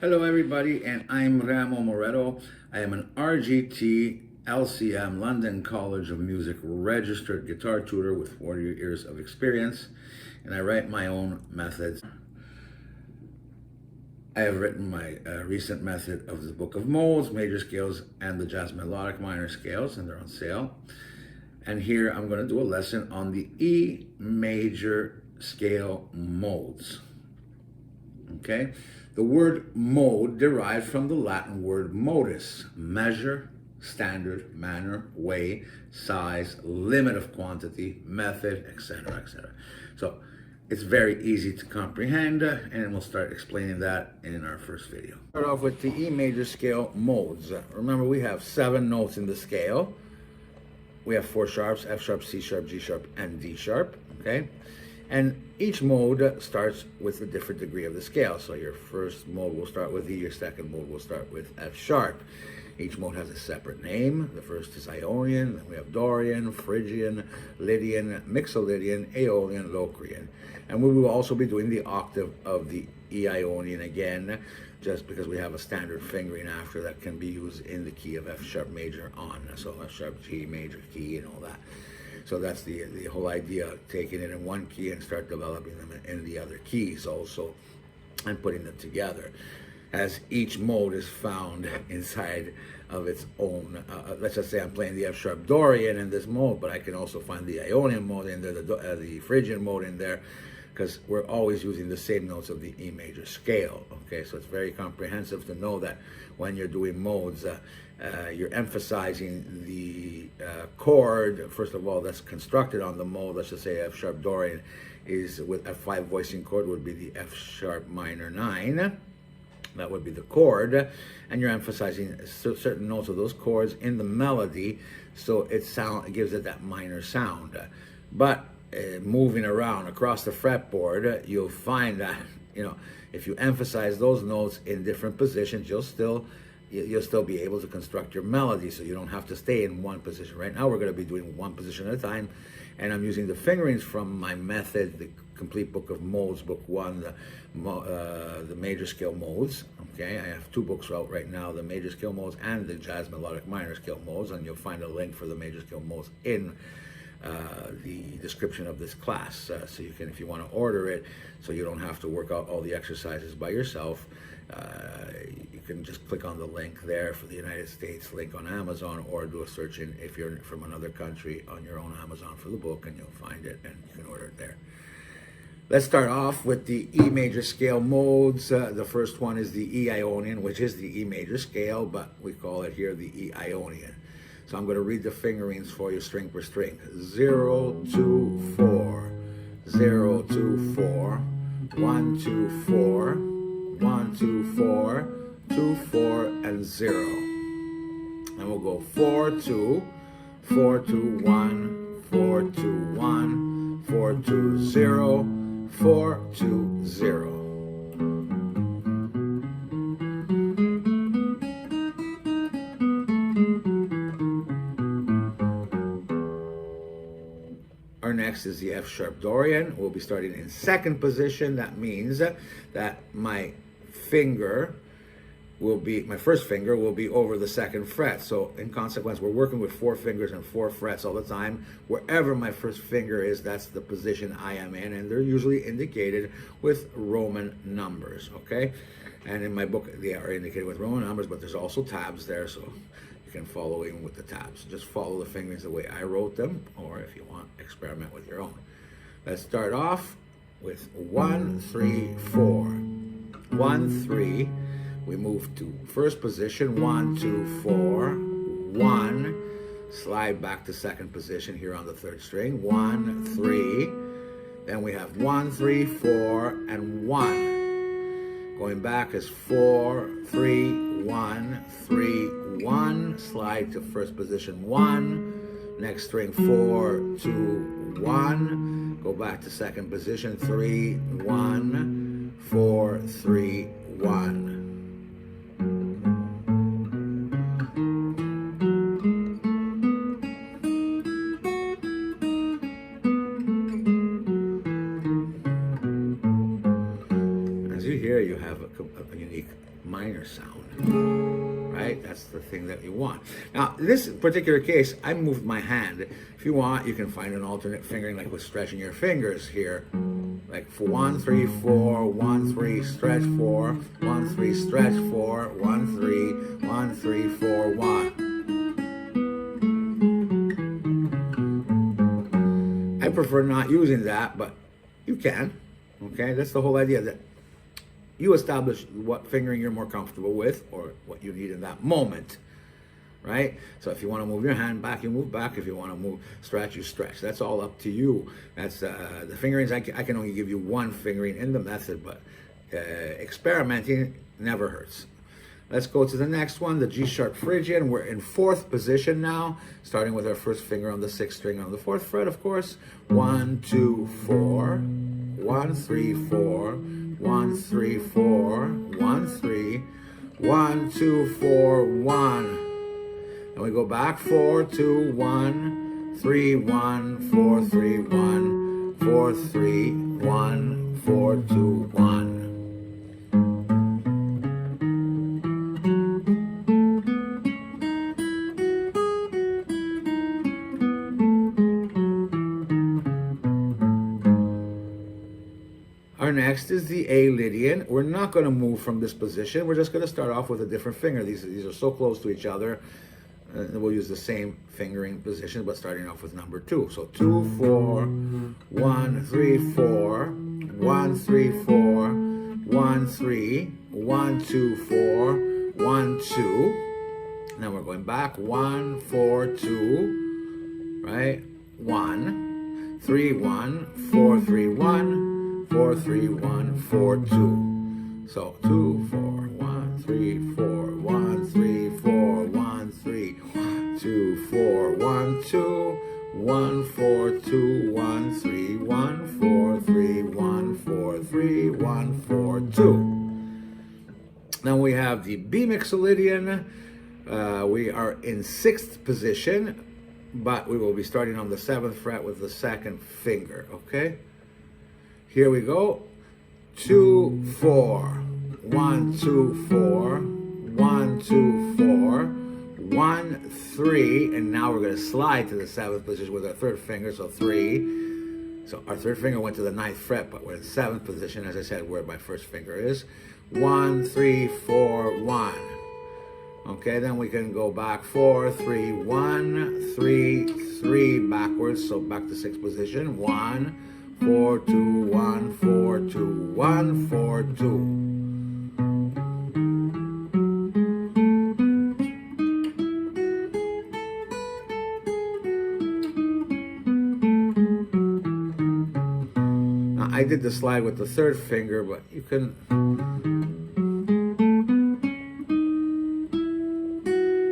Hello everybody, and I'm Ramo Moretto. I am an RGT LCM London College of Music registered guitar tutor with 40 years of experience, and I write my own methods. I have written my recent method of the Book of Modes, major scales, and the jazz melodic minor scales, and they're on sale. And here I'm going to do a lesson on the E major scale modes. Okay? The word mode derives from the Latin word modus, measure, standard, manner, way, size, limit of quantity, method, etc., etc. So it's very easy to comprehend, and we'll start explaining that in our first video. Start off with the E major scale modes. Remember, we have 7 notes in the scale. We have 4 sharps: F sharp, C sharp, G sharp, and D sharp, okay? And each mode starts with a different degree of the scale. So your first mode will start with E, your second mode will start with F sharp. Each mode has a separate name. The first is Ionian, then we have Dorian, Phrygian, Lydian, Mixolydian, Aeolian, Locrian. And we will also be doing the octave of the E Ionian again, just because we have a standard fingering after that can be used in the key of F sharp major on. So F sharp, G major key and all that. So that's the whole idea, of taking it in one key and start developing them in the other keys also, and putting them together, as each mode is found inside of its own. Let's just say I'm playing the F sharp Dorian in this mode, but I can also find the Ionian mode in there, the Phrygian mode in there, because we're always using the same notes of the E major scale. Okay, so it's very comprehensive to know that when you're doing modes, you're emphasizing the chord, first of all, that's constructed on the mode. Let's just say F sharp Dorian is with a 5 voicing chord, would be the F sharp minor 9. That would be the chord, and you're emphasizing certain notes of those chords in the melody, so it gives it that minor sound. But moving around across the fretboard, you'll find that, if you emphasize those notes in different positions, you'll still be able to construct your melody, so you don't have to stay in one position. Right now we're going to be doing one position at a time, and I'm using the fingerings from my method, the complete book of modes, book 1, the major scale modes. Okay, I have 2 books out right now, the major scale modes and the jazz melodic minor scale modes, and you'll find a link for the major scale modes in the description of this class, so you can, if you want to order it, so you don't have to work out all the exercises by yourself, you can just click on the link there for the United States, link on Amazon, or do a search in, if you're from another country, on your own Amazon for the book, and you'll find it and you can order it there. Let's start off with the E major scale modes. The first one is the E Ionian, which is the E major scale, but we call it here the E Ionian. So I'm going to read the fingerings for you string per string. 0, 2, 4, 0, 2, 4, 1, 2, 4, 1, 2, 4, 2, 4, and 0. And we'll go 4, 2, 4, 2, 1, 4, 2, 1, 4, 2, 0, 4, 2, 0. Our next is the F sharp Dorian. We'll be starting in second position. That means that my first finger will be over the second fret. So in consequence, we're working with 4 fingers and 4 frets all the time. Wherever my first finger is, that's the position I am in, and they're usually indicated with Roman numbers, okay? And in my book, they are indicated with Roman numbers, but there's also tabs there, so you can follow in with the tabs. Just follow the fingerings the way I wrote them, or if you want, experiment with your own. Let's start off with 1, 3, 4. 1, 3. We move to first position, 1, 2, 4, 1. Slide back to second position here on the 3rd string, 1, 3. Then we have 1, 3, 4, and 1. Going back is 4, 3, 1, 3, 1. Slide to first position, 1. Next string, 4, 2, 1. Go back to second position, 3, 1, 4, 3, 1. As you hear, you have a unique minor sound, right? That's the thing that you want. Now, in this particular case, I moved my hand. If you want, you can find an alternate fingering, like with stretching your fingers here. Like for 1, 3, 4, 1, 3, stretch 4, 1, 3, stretch 4, 1, 3, 1, 3, 4, 1. I prefer not using that, but you can. Okay, that's the whole idea, that you establish what fingering you're more comfortable with or what you need in that moment, right? So if you want to move your hand back, you move back. If you want to move, stretch, you stretch. That's all up to you. That's the fingerings. I can only give you one fingering in the method, but experimenting never hurts. Let's go to the next one, the G sharp Phrygian. We're in 4th position now, starting with our first finger on the 6th string on the 4th fret, of course. 1, 2, 4, 1, 3, 4, 1, 3, 4, 1, 3, 1, 2, 4, 1. And we go back 4, 2, 1, 3, 1, 4, 3, 1, 4, 3, 1, 4, 2, 1. Our next is the A Lydian. We're not going to move from this position. We're just going to start off with a different finger. These are so close to each other. We'll use the same fingering position, but starting off with number 2. So 2, 4, 1, 3, 4, 1, 3, 4, 1, 3, 1, 2, 4, 1, 2. Now we're going back. 1, 4, 2, right? 1, 3, 1, 4, 3, 1. 4, 3, 1, 4, 2. So 2, 4, 1, 3, 4, 1, 3, 4, 1, 3, 1, 2, 4, 1, 2, 1, 4, 2, 1, 3, 1, 4, 3, 1, 4, 3, 1, 4, 2. Now we have the B Mixolydian. We are in 6th position, but we will be starting on the 7th fret with the 2nd finger, okay? Here we go. 2, 4, 1, 2, 4, 1, 2, 4, 1, 3, and now we're going to slide to the 7th position with our 3rd finger, so 3. So our 3rd finger went to the 9th fret, but we're in 7th position, as I said, where my 1st finger is. 1, 3, 4, 1. Okay, then we can go back 4, 3, 1, 3, 3 backwards, so back to 6th position. 1, 4, 2, 1, 4, 2, 1, 4, 2. Now, I did the slide with the 3rd finger, but you can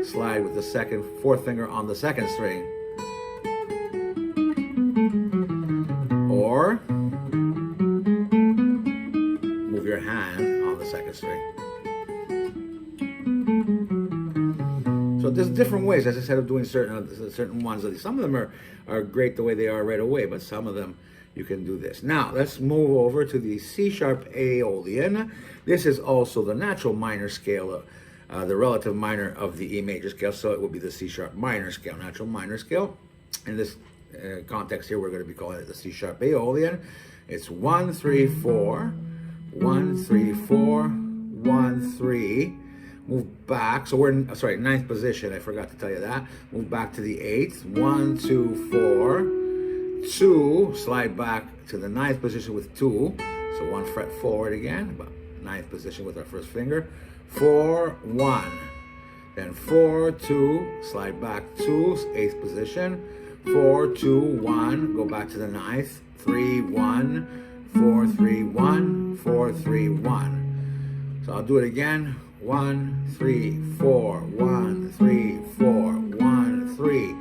slide with the 4th finger on the 2nd string. Or move your hand on the 2nd string. So there's different ways, as I said, of doing certain ones. Some of them are great the way they are right away, but some of them you can do this. Now let's move over to the C sharp Aeolian. This is also the natural minor scale, the relative minor of the E major scale, so it will be the C sharp minor scale, natural minor scale. In this context here, we're going to be calling it the C sharp Aeolian. It's 1, 3, 4, 1, 3, 4, 1, 3. Move back. So we're in, 9th position. I forgot to tell you that. Move back to the 8th. 1, 2, 4, 2. Slide back to the 9th position with 2. So 1 fret forward again, but 9th position with our 1st finger. 4, 1. Then 4, 2. Slide back 2. 8th position. 4, 2, 1, go back to the 9th, 3, 1, 4, 3, 1, 4, 3, 1. So I'll do it again. 1, 3, 4, 1, 3, 4, 1, 3.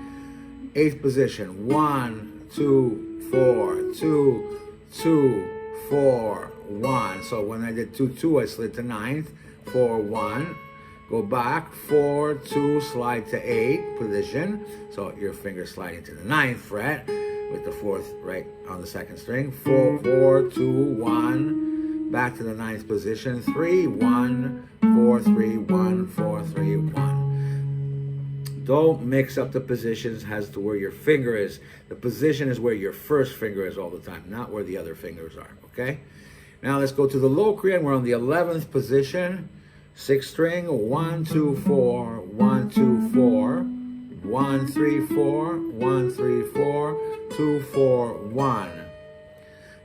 8th position. 1, 2, 4, 2, 2, 4, 1. So when I did 2, 2, I slid to 9th, 4, 1. Go back, 4, 2, slide to 8 position. So your finger sliding to the 9th fret with the 4th right on the 2nd string. 4, 4, 2, 1, back to the 9th position, 3, 1, 4, 3, 1, 4, 3, 1. Don't mix up the positions as to where your finger is. The position is where your first finger is all the time, not where the other fingers are, okay? Now let's go to the Locrian. We're on the 11th position. 6th string, 1, 2, 4, 1, 2, 4, 1, 3, 4, 1, 3, 4, 2, 4, 1.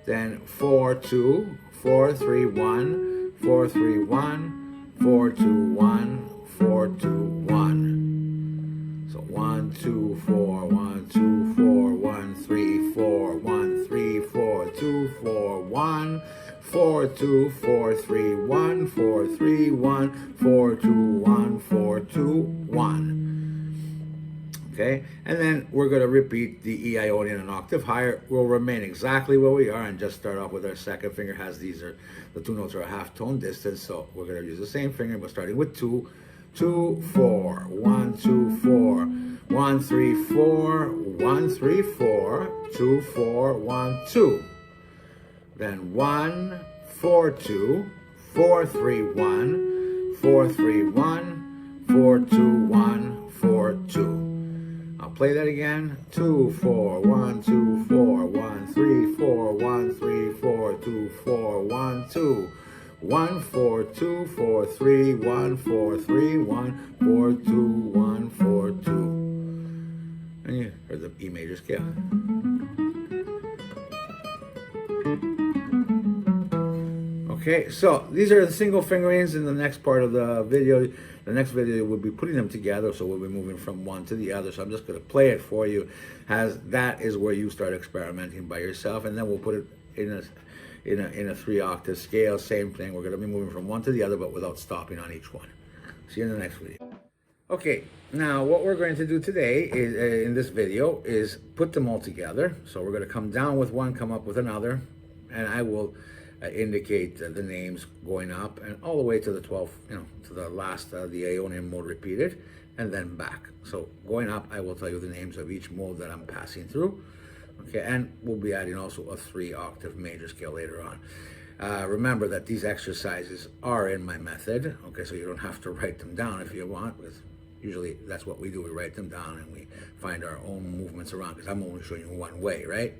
Then 4, 2, 4, 3, 1, 4, 3, 1, 4, 2, 1, 4, 2, 1. So 1, 2, 4, 1, 2, 4, 1, 3, 4, 1, 3, 4, 2, 4, 1, 4, 2, 4, 3, 1, 4, 3, 1, 4, 2, 1, 4, 2, 1. Okay, and then we're going to repeat the E Ionian an octave higher. We'll remain exactly where we are and just start off with our second finger. Has these are the two notes are a half tone distance, so we're going to use the same finger, but starting with 2, 2, 4, 1, 2, 4, 1, 3, 4, 1, 3, 4, 2, 4, 1, 2. Then 1, 4, 2, 4, 3, 1, 4, 3, 1, 4, 2, 1, 4, 2. I'll play that again. 2, 4, 1, 2, 4, 1, 3, 4, 1, 3, 4, 2, 4, 1, 2. 1, 4, 2, 4, 3, 1, 4, 3, 1, 4, 2, 1, 4, 2. And you heard the E major scale. Okay, so these are the single fingerings in the next part of the video. The next video we'll be putting them together, so we'll be moving from one to the other. So I'm just going to play it for you, as that is where you start experimenting by yourself, and then we'll put it in a 3-octave scale. Same thing. We're going to be moving from one to the other, but without stopping on each one. See you in the next video. Okay, now what we're going to do today is, in this video, is put them all together. So we're going to come down with one, come up with another, and I will indicate the names going up and all the way to the 12th, to the last, the Ionian mode repeated, and then back. So going up, I will tell you the names of each mode that I'm passing through. Okay, and we'll be adding also a 3-octave major scale later on. Remember that these exercises are in my method, okay, so you don't have to write them down if you want, because usually that's what we do. We write them down and we find our own movements around, because I'm only showing you one way, right?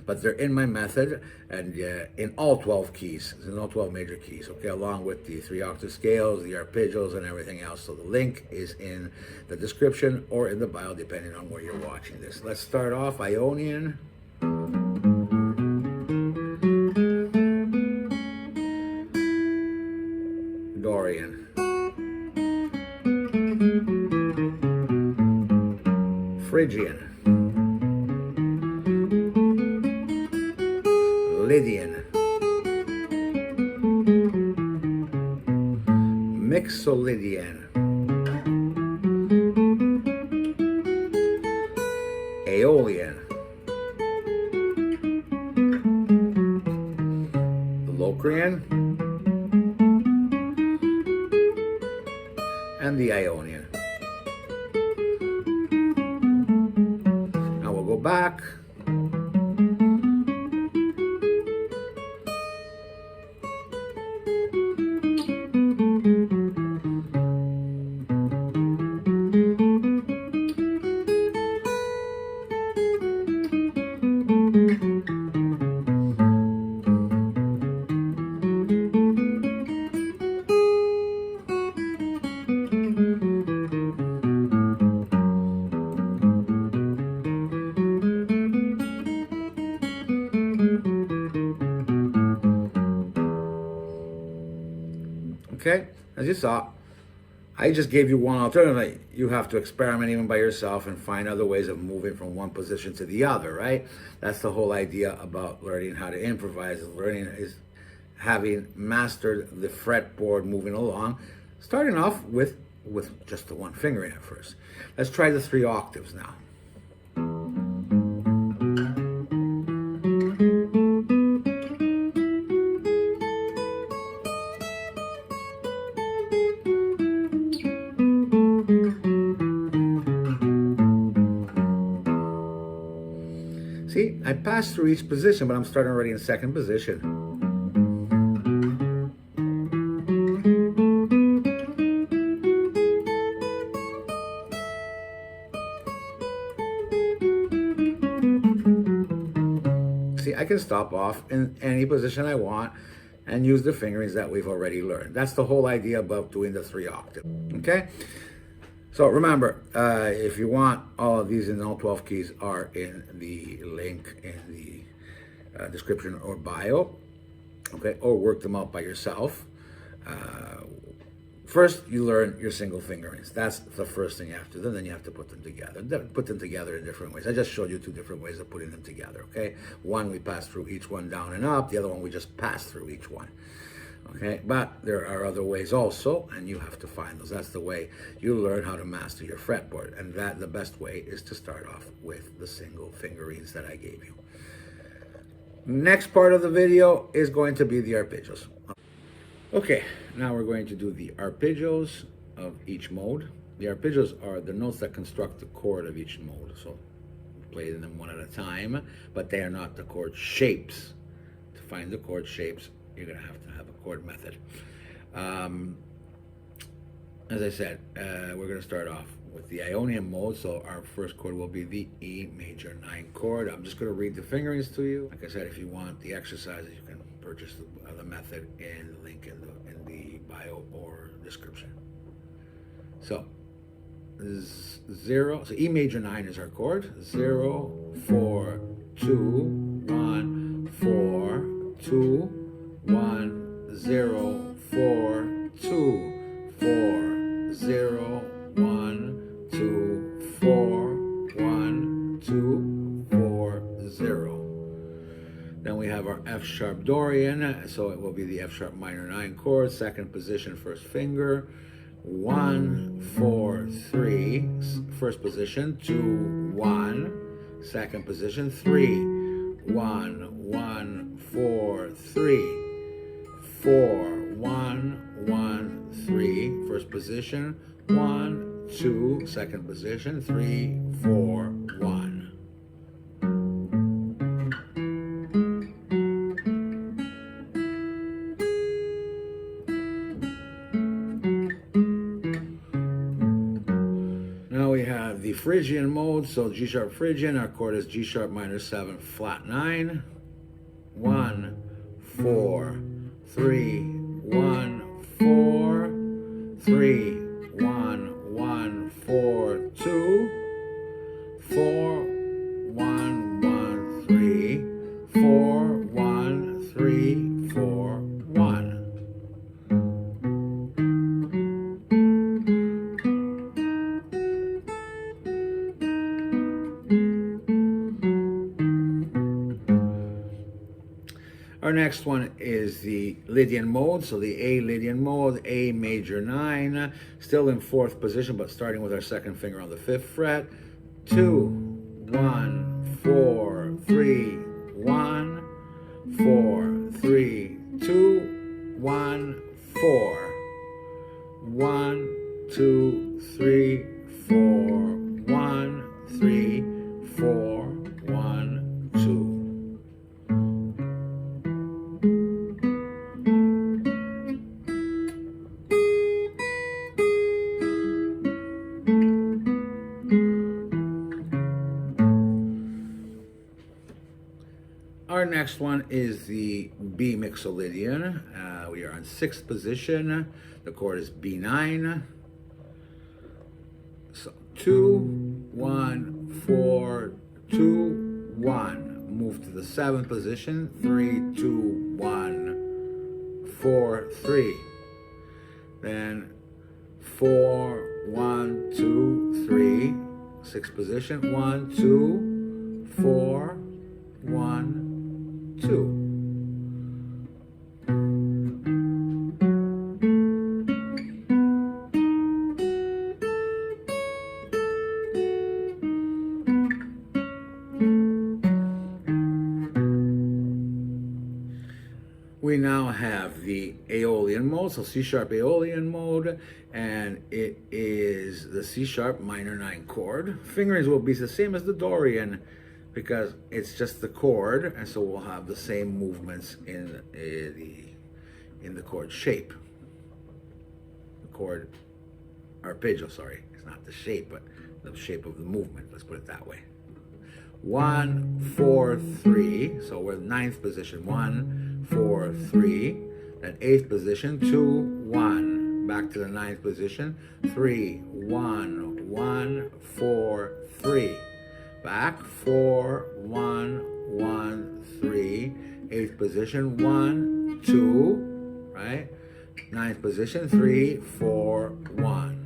But they're in my method, and in all 12 keys, in all 12 major keys, okay, along with the 3-octave scales, the arpeggios, and everything else. So the link is in the description or in the bio, depending on where you're watching this. Let's start off Ionian. Dorian. Phrygian. Lydian, Mixolydian, Aeolian, Locrian, and the Ionian. Now we'll go back. Okay, as you saw, I just gave you one alternative. You have to experiment even by yourself and find other ways of moving from one position to the other, right? That's the whole idea about learning how to improvise. Learning is having mastered the fretboard moving along, starting off with just the one finger in at first. Let's try the 3 octaves now. See, I passed through each position, but I'm starting already in second position. see, I can stop off in any position I want and use the fingerings that we've already learned. That's the whole idea about doing the 3 octave, okay? So remember, if you want, all of these in all 12 keys are in the link in the description or bio, okay? Or work them out by yourself. First, you learn your single fingerings. That's the first thing you have to do. Then you have to put them together. Put them together in different ways. I just showed you 2 different ways of putting them together, okay? One, we pass through each one down and up. The other one, we just pass through each one, okay? But there are other ways also, and you have to find those. That's the way you learn how to master your fretboard. And that the best way is to start off with the single fingerings that I gave you. Next part of the video is going to be the arpeggios. Okay, now we're going to do the arpeggios of each mode. The arpeggios are the notes that construct the chord of each mode. So play them one at a time, but they are not the chord shapes. To find the chord shapes, you're going to have a chord method. As I said, we're going to start off with the Ionian Mode. So our first chord will be the E major 9 chord. I'm just going to read the fingerings to you. Like I said, if you want the exercises, you can purchase the method in the link in the bio or description. So 0, so E major 9 is our chord. 0, 4, 2, 1, 4, 2, 1, 0, 4, 2, 4, 0, 1, 2, 4, 1, 2, 4, 0. Then we have our F sharp Dorian, so it will be the F sharp minor 9 chord, second position, first finger, 1, 4, 3, first position, 2, 1, second position, 3, 1, 1, 4, 3, 4, 1, 1, 3, first position, 1, 2, second position, 3, 4, 1. Now we have the Phrygian mode, so G sharp Phrygian, our chord is G sharp minor 7 flat 9, 1, 4, 3, 1, 4, 3, 1, 1, 4, 2, 4, 1, 1, 3, 4, 1, 3, 4, 1. Our next one is the Lydian Mode, so the A Lydian Mode, A major 9, still in 4th position, but starting with our second finger on the 5th fret, 2, 1, 4, 3, 1, 4, 3, 2, 1, 4, 1, 2, 3, 4, 1, 3, 4, 1, 2. Our next one is the B mixolydian. We are on 6th position. The chord is B9. So 2, 1, 4, 2, 1. Move to the 7th position. 3, 2, 1, 4, 3. Then 4, 1, 2, 3. 6th position. 1, 2, 4, 1, 2. We now have the Aeolian mode, so C sharp Aeolian mode, and it is the C sharp minor 9 chord. Fingerings will be the same as the Dorian, because it's just the chord, and so we'll have the same movements in the chord shape. The chord arpeggio, sorry. It's not the shape, but the shape of the movement. Let's put it that way. 1, 4, 3. So we're ninth position, 1, 4, 3. Then eighth position, 2, 1. Back to the ninth position, 3, 1, 1, 4, 3. Back, 4, 1, 1, 3. Eighth position, 1, 2, right? Ninth position, 3, 4, 1.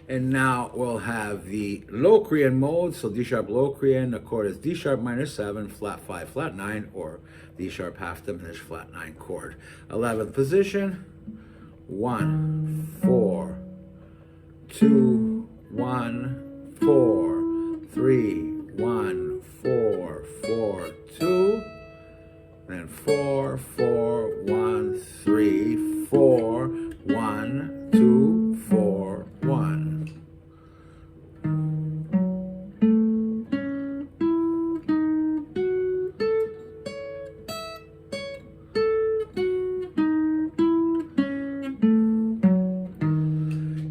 And now we'll have the Locrian mode. So D sharp Locrian, the chord is D sharp minor 7, flat 5, flat 9, or D sharp half diminished flat 9 chord. 11th position, 1, 4, 2, 1, 4, 3, 1, 4, 4, 2, then 4, 4, 1, 3, 4, 1, 2, 4, 1.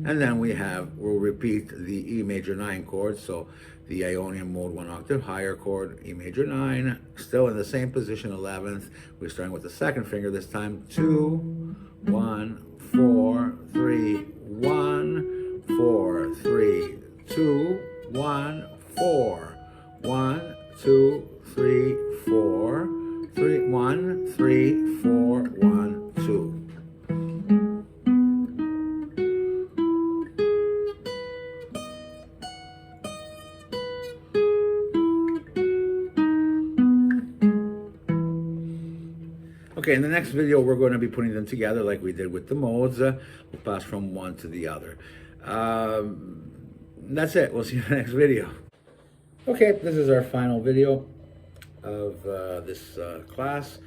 And then we'll repeat the E major 9 chord. So the Ionian mode 1 octave higher chord, E major 9, still in the same position, 11th. We're starting with the second finger this time. 2, 1, 4, 3, 1, 4, 3, 2, 1, 4, 1, 2, 3, 4, 3, 1, 3, 4, 1, 2. Okay, in the next video, we're going to be putting them together like we did with the modes. We'll pass from one to the other. That's it. We'll see you in the next video. Okay, this is our final video of this class.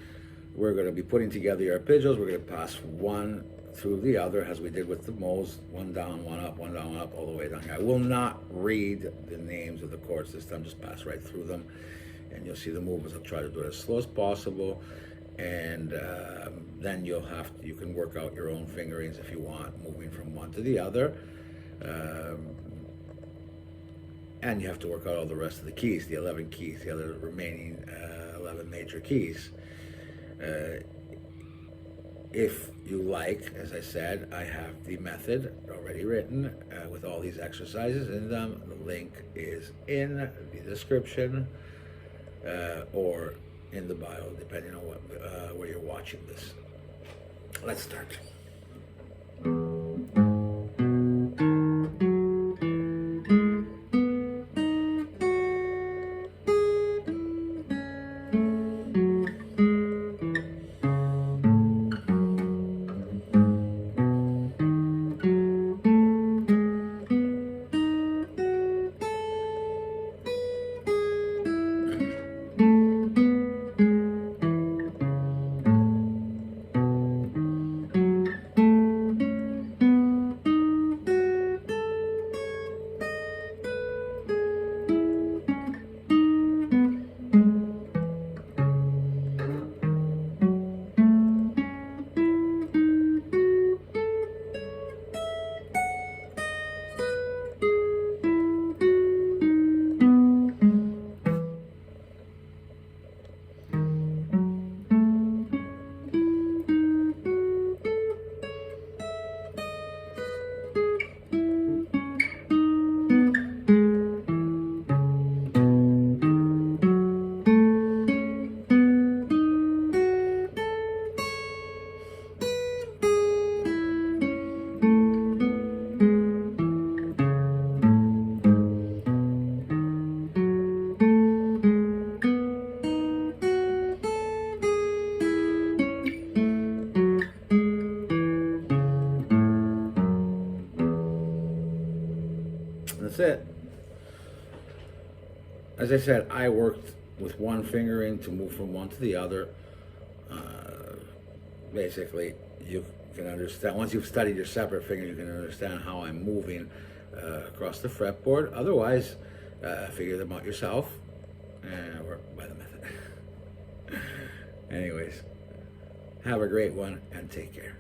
We're going to be putting together the arpeggios. We're going to pass one through the other as we did with the modes. One down, one up, one down, one up, all the way down here. I will not read the names of the chords this time. Just pass right through them. And you'll see the movements. I'll try to do it as slow as possible. And then you can work out your own fingerings if you want, moving from one to the other. And you have to work out all the rest of the keys, the 11 keys, the other remaining 11 major keys. If you like, as I said, I have the method already written with all these exercises in them. The link is in the description or in the bio, depending on where you're watching this. Let's start. That's it. As I said, I worked with one fingering to move from one to the other. Basically, you can understand, once you've studied your separate fingers, you can understand how I'm moving across the fretboard. Otherwise, figure them out yourself or by the method. Anyways, have a great one and take care.